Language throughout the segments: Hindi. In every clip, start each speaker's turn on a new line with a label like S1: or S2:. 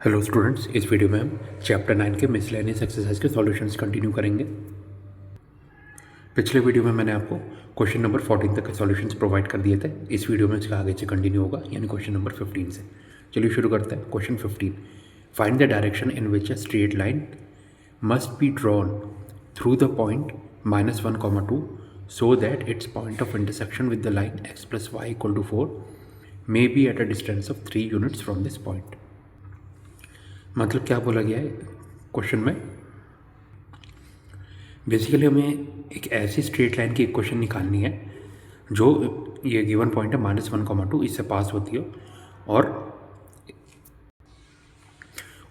S1: हेलो स्टूडेंट्स, इस वीडियो में हम चैप्टर 9 के मिसलेनियस एक्सरसाइज के सॉल्यूशंस कंटिन्यू करेंगे। पिछले वीडियो में मैंने आपको क्वेश्चन नंबर 14 तक के सॉल्यूशंस प्रोवाइड कर दिए थे। इस वीडियो में इसका आगे से कंटिन्यू होगा, यानी क्वेश्चन नंबर 15 से। चलिए शुरू करते हैं। Question 15, find the direction in which a straight line must be drawn through the point -1, 2 so that its point of intersection with the line x plus y equal to 4 may be at a distance of 3 units from this point। मतलब क्या बोला गया है क्वेश्चन में? बेसिकली हमें एक ऐसी स्ट्रेट लाइन की इक्वेशन निकालनी है जो ये गिवन पॉइंट है -1, 2 इससे पास होती हो, और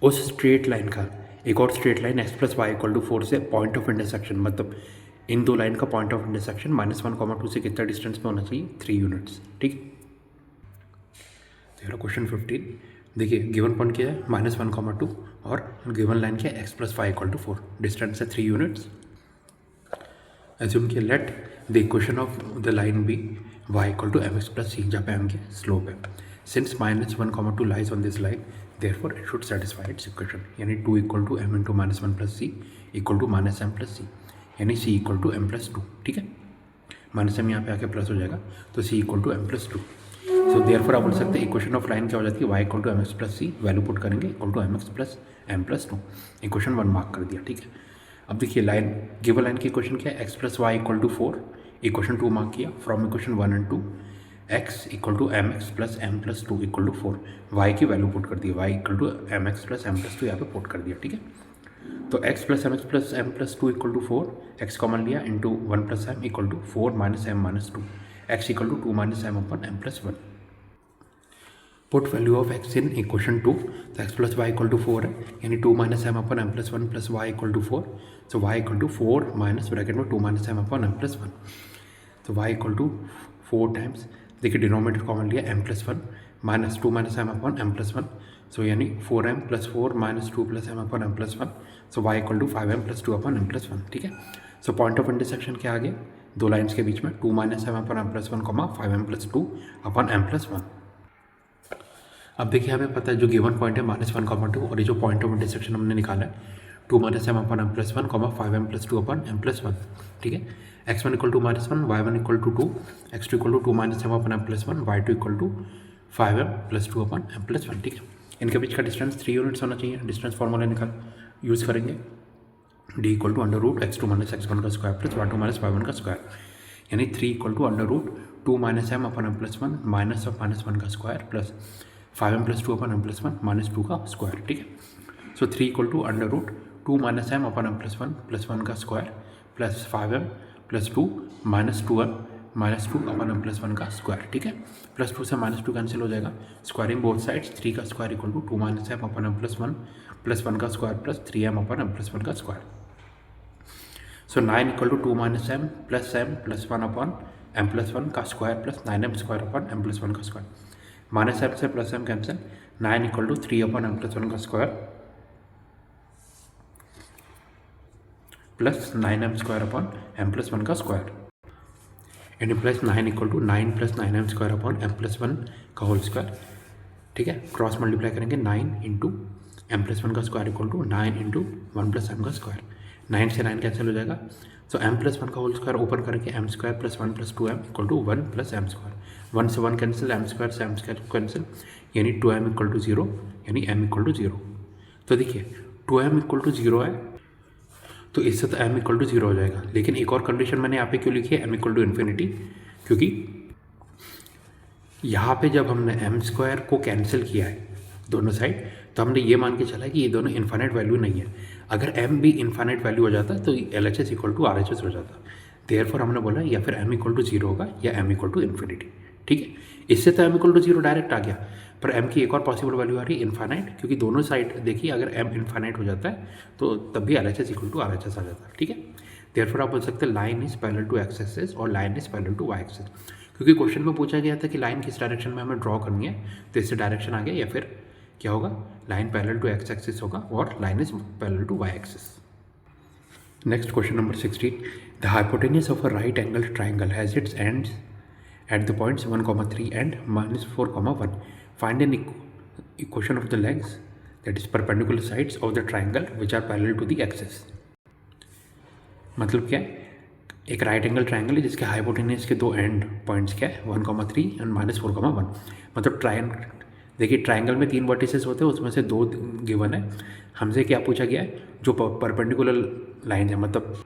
S1: उस स्ट्रेट लाइन का एक और straight line x plus y equal to 4 से पॉइंट ऑफ इंटरसेक्शन, मतलब इन दो लाइन का पॉइंट ऑफ इंटरसेक्शन -1, 2 से कितना डिस्टेंस में होना चाहिए? 3 यूनिट्स। ठीक है, क्वेश्चन 15 देखिए, गिवन पॉइंट क्या है? -1, 2 और गिवन लाइन क्या है? x plus y equal to 4, distance है 3 यूनिट्स। एज्यूम किया, let the equation of the line be y equal to mx plus c, जहाँ पे m की स्लोप है। Since -1, 2 lies on this line, therefore it should satisfy it's equation, यानी 2 equal to m into -1 plus c equal to -m plus c, यानी c equal to m plus 2। ठीक है, -m यहाँ पे आके प्लस हो जाएगा, तो c equal to m plus 2। So therefore आप बोल सकते हैं इक्वेशन ऑफ लाइन क्या हो जाती है? y equal to m x plus c, value put करेंगे equal to m x plus m plus 2। Equation 1 mark कर दिया। ठीक है, अब देखिए लाइन, गिवन लाइन की इक्वेशन क्या है? x plus y equal to 4, equation 2 mark किया। From equation 1 and 2 x equal to m x plus m plus 2 equal to 4, y की वैल्यू पुट कर दी, y equal to m x plus m plus 2 यहाँ पे पुट कर दिया। ठीक है, तो x plus m x plus m plus 2 equal to 4, x common लिया, into 1 plus m equal to 4 minus m minus 2, x equal to 2 minus m upon m plus 1। Put value of x in equation 2, तो x plus y equal to 4 है, यानी 2 minus m upon m plus 1 plus y equal to 4, so y equal to 4 minus bracket में 2 minus m upon m plus 1, तो वाई इक्वल टू 4 टाइम्स, देखिए डिनोमिनेटर कॉमन लिया, m plus 1 minus 2 minus m upon m plus 1, so यानी 4m plus 4 minus 2 plus m upon m plus 1, so y equal to 5m plus 2 upon m plus 1। ठीक है, सो पॉइंट ऑफ इंटरसेक्शन क्या आ गया? दो लाइन्स के बीच में 2 minus m upon m plus 1, 5m plus 2 upon m plus 1। अब देखिए, हमें पता है जो गिवन पॉइंट है -1, 2, और ये जो पॉइंट ऑफ इंटरसेक्शन हमने निकाला है 2 minus m upon m plus 1, 5m plus 2 upon m plus 1। ठीक है, x1 equal to -1, y1 equal to 2, x2 equal to 2 minus m upon m plus 1, y2 equal to 5m plus 2 upon m plus 1। ठीक है, इनके बीच का डिस्टेंस 3 यूनिट्स होना चाहिए। डिस्टेंस फॉर्मूला निकाल यूज़ करेंगे, d equal to √x2 minus x1 का square plus y2 minus y1 का स्क्वायर, यानी 3 equal to √2 minus m upon m plus 1 minus of -1 का square plus 5m plus 2 upon m plus 1 minus 2 का स्क्वायर। ठीक है, so 3 equal to √2 minus m upon m plus 1 का square plus 5m plus 2 minus 2m minus 2 upon m plus 1 का स्क्वायर। ठीक है, प्लस 2 से माइनस 2 कैंसिल हो जाएगा, स्क्वायरिंग बोथ साइड्स, 3 का square equal to 2 minus m upon m plus 1 का square plus 3m upon m plus 1 का square. So 9 equal to 2 minus m plus 1 upon m plus 1 का square plus 9m square upon m plus 1 का स्क्वायर, माइनस एम से plus m cancel, 9 equal to 3 upon m plus 1 का square plus 9m square upon m plus 1 का square, and plus 9 equal to 9 plus 9m square upon m plus 1 का होल स्क्वायर। ठीक है, क्रॉस मल्टीप्लाई करेंगे, 9 इंटू एम प्लस 1 का square equal to 9 into 1 plus m का स्क्वायर, 9 से 9 कैंसिल हो जाएगा, सो एम प्लस 1 का होल स्क्वायर ओपन करके m square plus 1 plus 2m equal to 1 plus m square, 1 से 1 कैंसिल, एम स्क्वायर से एम स्क्वायर कैंसिल, यानी 2m इक्वल टू 0, यानी m इक्वल टू 0। तो देखिए 2m इक्वल टू 0 है, तो इससे तो m इक्वल टू 0 हो जाएगा। लेकिन एक और कंडीशन मैंने यहाँ पे क्यों लिखी है, m इक्वल टू इन्फिनिटी, क्योंकि यहाँ पे जब हमने एम स्क्वायर को कैंसिल किया है दोनों साइड, तो हमने ये मान के चला कि ये दोनों इन्फाइनाइट वैल्यू नहीं है। अगर m भी इन्फाइनाइट वैल्यू हो जाता तो LHS इक्वल टू RHS हो जाता, देयरफॉर हमने बोला या फिर m इक्वल टू 0 होगा या m इक्वल टू इन्फिनिटी। ठीक है, इससे तो m इक्वल टू 0 डायरेक्ट आ गया, पर m की एक और पॉसिबल वैल्यू आ रही है इन्फाइनाइट, क्योंकि दोनों साइड देखिए अगर m इन्फाइनाइट हो जाता है तो तब भी LHS इक्वल टू RHS आ जाता है। ठीक है, देयरफॉर आप बोल सकते हैं line is parallel to x axis और line is parallel to y axis, क्योंकि क्वेश्चन में पूछा गया था कि लाइन किस डायरेक्शन में हमें ड्रॉ करनी है, तो इससे डायरेक्शन आ गया, या फिर क्या होगा, line parallel to x axis होगा और line is parallel to y axis. Next question number 16, the hypotenuse of a right angle triangle has its ends at the points 1, 3 and -4, 1. Find an equation of the legs that is perpendicular sides of the triangle which are parallel to the axis. मतलब क्या है, एक राइट एंगल ट्राइंगल है जिसके हाइपोटेन्यूज के दो एंड पॉइंट्स क्या है 1,3 एंड -4,1। मतलब देखिए ट्राइंगल में 3 वर्टिसेस होते हैं, उसमें से 2 गिवन है। हमसे क्या पूछा गया है, जो परपेंडिकुलर लाइन है, मतलब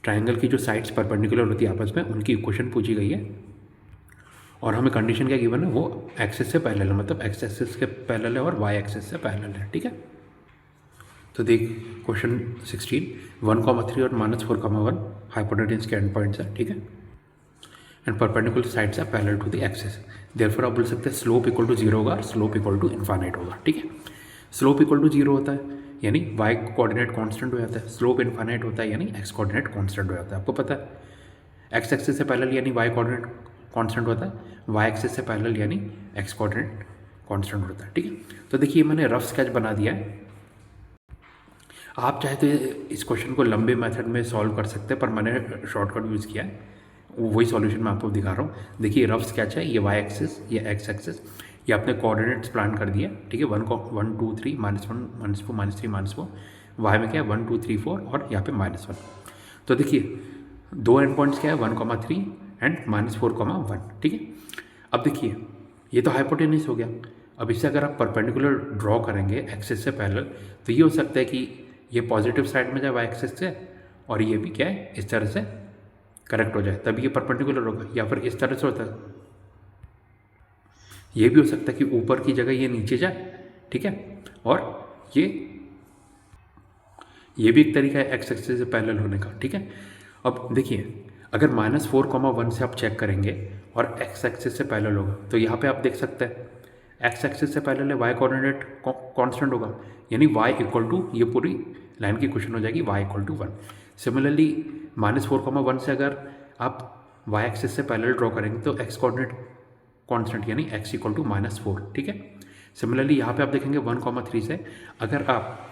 S1: ट्राइंगल की जो साइड्स परपेंडिकुलर होती है आपस में, उनकी इक्वेशन पूछी गई है। और हमें कंडीशन क्या गिवन है, वो एक्सिस से पैरेलल है, मतलब एक्स एक्सिस के पैरेलल है और वाई एक्सिस से पैरेलल है। ठीक है, तो देख क्वेश्चन 16, 1,3 और -4,1 हाइपोटेन्यूज के एंड पॉइंट्स है। ठीक है, and perpendicular sides are parallel to the axis. Therefore आप बोल सकते हैं स्लोप इक्वल टू 0 होगा, स्लोप इक्वल टू इन्फाइनाइट होगा। ठीक है, स्लोप इक्वल टू 0 होता है यानी y कोऑर्डिनेट कांस्टेंट हो जाता है, स्लोप इन्फाइनाइट होता है यानी x कोऑर्डिनेट कांस्टेंट हो जाता है। आपको पता है x एक्सिस से पैरेलल यानी y कोऑर्डिनेट कांस्टेंट होता है, y एक्सिस से पैरेलल यानी x कोऑर्डिनेट कांस्टेंट होता है। ठीक है, तो देखिए मैंने रफ स्केच बना दिया है। आप चाहे तो इस क्वेश्चन को लंबे मेथड में सॉल्व कर सकते हैं, पर मैंने शॉर्टकट यूज़ किया है, वही सॉल्यूशन मैं आपको दिखा रहा हूँ। देखिए रफ स्केच है, ये y एक्सिस, ये x एक्सिस, ये आपने कोऑर्डिनेट्स प्लान कर दिया। ठीक है, 1 2 3 -1 -2 -3 -4, वाई में क्या है 1 2 3 4 और यहाँ पे -1। तो देखिए 2 एंड पॉइंट्स क्या है 1,3 एंड -4,1। ठीक है, अब देखिए ये तो हाइपोटेन्यूज हो गया। अब इससे अगर आप परपेंडिकुलर ड्रॉ करेंगे एक्सिस से पैरेलल, तो ये हो सकता है कि ये पॉजिटिव साइड में जाए वाई एक्सिस से, और ये भी क्या है इस तरह से करेक्ट हो जाए, तभी ये परपेंडिकुलर होगा। या फिर इस तरह से होता है, ये भी हो सकता है कि ऊपर की जगह ये नीचे जाए। ठीक है, और ये भी एक तरीका है एक्स एक्सिस से पैरेलल होने का। ठीक है, अब देखिए अगर -4,1 से आप चेक करेंगे और एक्स एक्सिस से पैरेलल होगा, तो यहाँ पे आप देख सकते हैं एक्स एक्सिस से पैरेलल है, वाई कोऑर्डिनेट कांस्टेंट होगा, यानी वाई इक्वल टू, ये पूरी लाइन की क्वेश्चन हो जाएगी वाई इक्वल टू 1। सिमिलरली -4,1 से अगर आप वाई एक्सिस से पैरेलल ड्रॉ करेंगे तो एक्स कोऑर्डिनेट कांस्टेंट यानी x इक्वल टू -4। ठीक है, सिमिलरली यहाँ पे आप देखेंगे 1,3 से अगर आप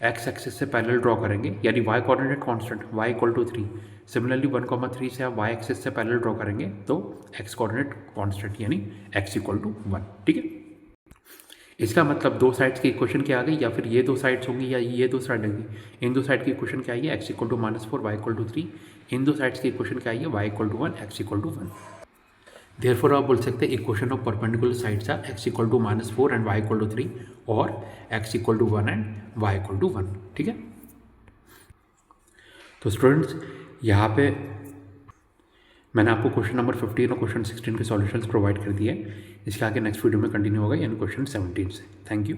S1: x एक्सिस से पैरेलल ड्रॉ करेंगे यानी y coordinate constant y equal to 3। Similarly 1,3 से आप y एक्सिस से पैरेलल ड्रॉ करेंगे तो x कोऑर्डिनेट कांस्टेंट यानी x इक्वल टू 1। ठीक है, इसका मतलब दो साइड्स की इक्वेशन क्या आ गई, या फिर ये दो साइड्स होंगी या ये दो साइड होंगी। इन दो साइड की इक्वेशन क्या आई है x equal to -4 y equal to 3। इन दो साइड्स की इक्वेशन क्या आई है y equal to 1 x equal to 1। Therefore आप बोल सकते हैं equation of perpendicular sides are x equal to -4 and y equal to 3 और x equal to 1 and y equal to 1। ठीक है, तो स्टूडेंट्स यहाँ पे मैंने आपको क्वेश्चन नंबर 15 और क्वेश्चन 16 के सॉल्यूशंस प्रोवाइड कर दिए। इसके आगे नेक्स्ट वीडियो में कंटिन्यू होगा यानी क्वेश्चन 17 से। Thank you.